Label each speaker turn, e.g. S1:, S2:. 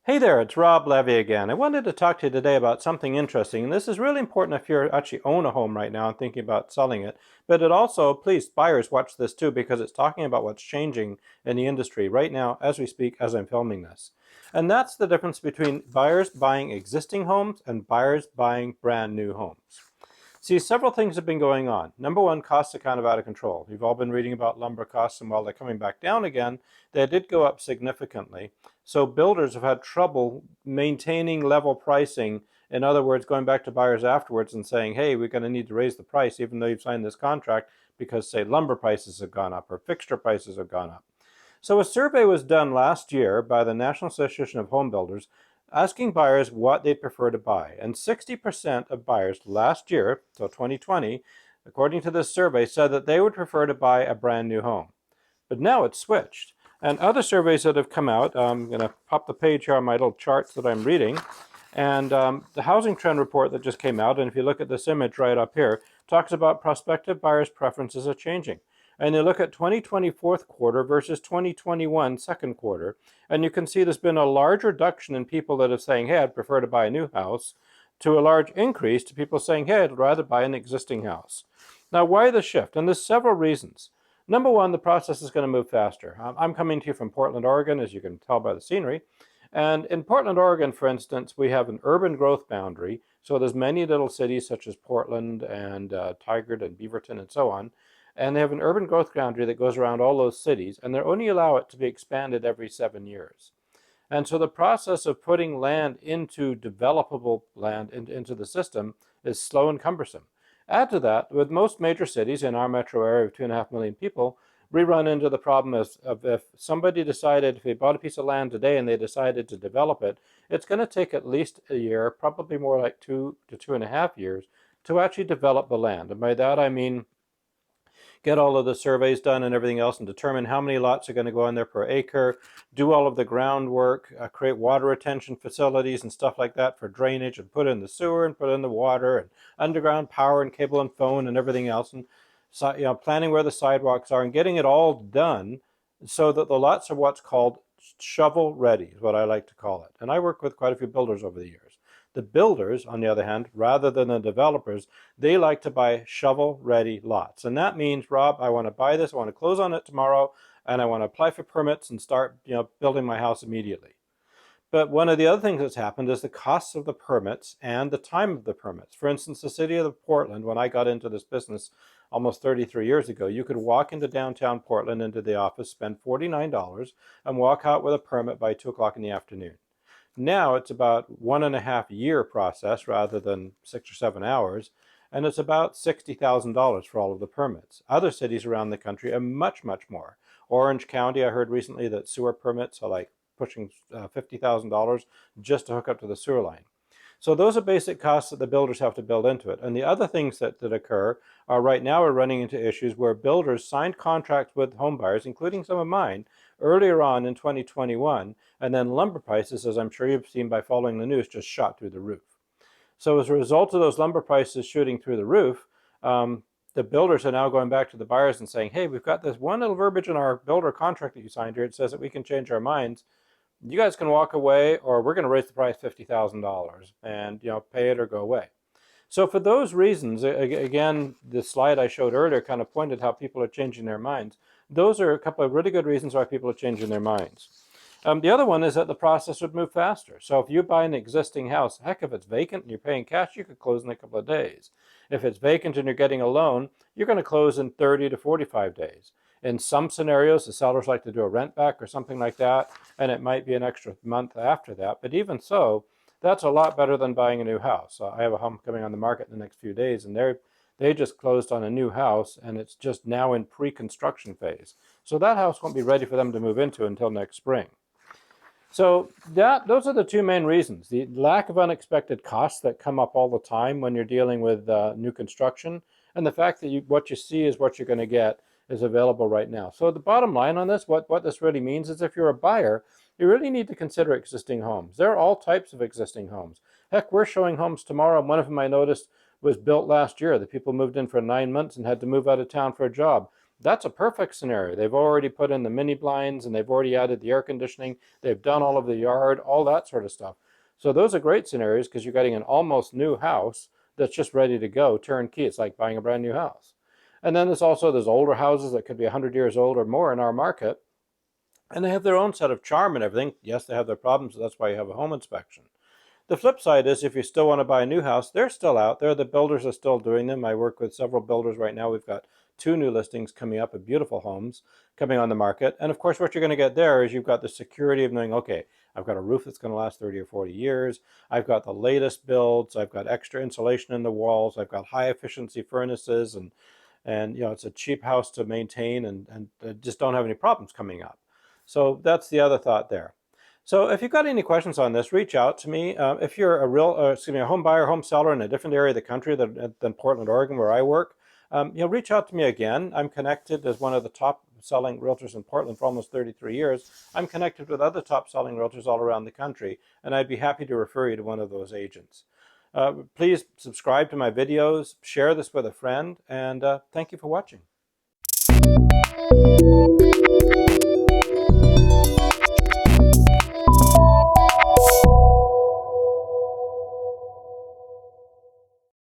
S1: Hey there, it's Rob Levy again. I wanted to talk to you today about something interesting, and this is really important if you actually own a home right now and thinking about selling it. But it also, please, buyers, watch this too, because it's talking about what's changing in the industry right now as we speak, as I'm filming this. And that's the difference between buyers buying existing homes and buyers buying brand new homes. See, several things have been going on. Number one, costs are kind of out of control. You've all been reading about lumber costs, and while they're coming back down again, they did go up significantly. So builders have had trouble maintaining level pricing. In other words, going back to buyers afterwards and saying, hey, we're going to need to raise the price even though you've signed this contract because, say, lumber prices have gone up or fixture prices have gone up. So a survey was done last year by the National Association of Home Builders asking buyers what they prefer to buy. And 60% of buyers last year, so 2020, according to this survey, said that they would prefer to buy a brand new home. But now it's switched. And other surveys that have come out, I'm going to pop the page here on my little charts that I'm reading. And the housing trend report that just came out, and if you look at this image right up here, talks about prospective buyers' preferences are changing. And they look at 2020 fourth quarter versus 2021 second quarter, and you can see there's been a large reduction in people that are saying, hey, I'd prefer to buy a new house, to a large increase to people saying, hey, I'd rather buy an existing house. Now, why the shift? And there's several reasons. Number one, the process is going to move faster. I'm coming to you from Portland, Oregon, as you can tell by the scenery. And in Portland, Oregon, for instance, we have an urban growth boundary. So there's many little cities such as Portland and Tigard and Beaverton and so on. And they have an urban growth boundary that goes around all those cities, and they only allow it to be expanded every 7 years. And so the process of putting land into developable land into the system is slow and cumbersome. Add to that, with most major cities in our metro area of 2.5 million people, we run into the problem of if somebody decided, if they bought a piece of land today and they decided to develop it, it's going to take at least a year, probably more like 2 to 2.5 years, to actually develop the land. And by that I mean get all of the surveys done and everything else and determine how many lots are going to go in there per acre, do all of the groundwork, create water retention facilities and stuff like that for drainage, and put in the sewer and put in the water and underground power and cable and phone and everything else, and planning where the sidewalks are and getting it all done so that the lots are what's called shovel ready, is what I like to call it. And I work with quite a few builders over the years. The builders, on the other hand, rather than the developers, they like to buy shovel-ready lots. And that means, Rob, I want to buy this, I want to close on it tomorrow, and I want to apply for permits and start building my house immediately. But one of the other things that's happened is the costs of the permits and the time of the permits. For instance, the city of Portland, when I got into this business almost 33 years ago, you could walk into downtown Portland into the office, spend $49, and walk out with a permit by 2 o'clock in the afternoon. Now it's about 1.5 year process rather than 6 or 7 hours, and it's about $60,000 for all of the permits. Other cities around the country are much, much more. Orange County, I heard recently that sewer permits are like pushing $50,000 just to hook up to the sewer line. So those are basic costs that the builders have to build into it. And the other things that occur are right now we're running into issues where builders signed contracts with home buyers, including some of mine, earlier on in 2021, and then lumber prices, as I'm sure you've seen by following the news, just shot through the roof. So as a result of those lumber prices shooting through the roof, the builders are now going back to the buyers and saying, hey, we've got this one little verbiage in our builder contract that you signed here. It says that we can change our minds. You guys can walk away, or we're going to raise the price $50,000 and pay it or go away. So for those reasons, again, the slide I showed earlier kind of pointed how people are changing their minds. Those are a couple of really good reasons why people are changing their minds. The other one is that the process would move faster. So if you buy an existing house, heck, if it's vacant and you're paying cash, you could close in a couple of days. If it's vacant and you're getting a loan, you're going to close in 30 to 45 days. In some scenarios, the sellers like to do a rent back or something like that, and it might be an extra month after that. But even so, that's a lot better than buying a new house. I have a home coming on the market in the next few days, and they just closed on a new house, and it's just now in pre-construction phase. So that house won't be ready for them to move into until next spring. So those are the two main reasons. The lack of unexpected costs that come up all the time when you're dealing with new construction, and the fact that what you see is what you're going to get is available right now. So the bottom line on this, what this really means is if you're a buyer, you really need to consider existing homes. There are all types of existing homes. Heck, we're showing homes tomorrow. One of them I noticed was built last year. The people moved in for 9 months and had to move out of town for a job. That's a perfect scenario. They've already put in the mini blinds and they've already added the air conditioning. They've done all of the yard, all that sort of stuff. So those are great scenarios because you're getting an almost new house that's just ready to go, turnkey. It's like buying a brand new house. And then there's also those older houses that could be 100 years old or more in our market. And they have their own set of charm and everything. Yes, they have their problems. So that's why you have a home inspection. The flip side is if you still want to buy a new house, they're still out there. The builders are still doing them. I work with several builders right now. We've got 2 new listings coming up of beautiful homes coming on the market. And of course, what you're going to get there is you've got the security of knowing, okay, I've got a roof that's going to last 30 or 40 years. I've got the latest builds. I've got extra insulation in the walls. I've got high efficiency furnaces and it's a cheap house to maintain and just don't have any problems coming up. So that's the other thought there. So if you've got any questions on this, reach out to me. If you're a home buyer, home seller in a different area of the country than Portland, Oregon, where I work, reach out to me again. I'm connected as one of the top selling realtors in Portland for almost 33 years. I'm connected with other top selling realtors all around the country, and I'd be happy to refer you to one of those agents. Please subscribe to my videos, share this with a friend, and thank you for watching.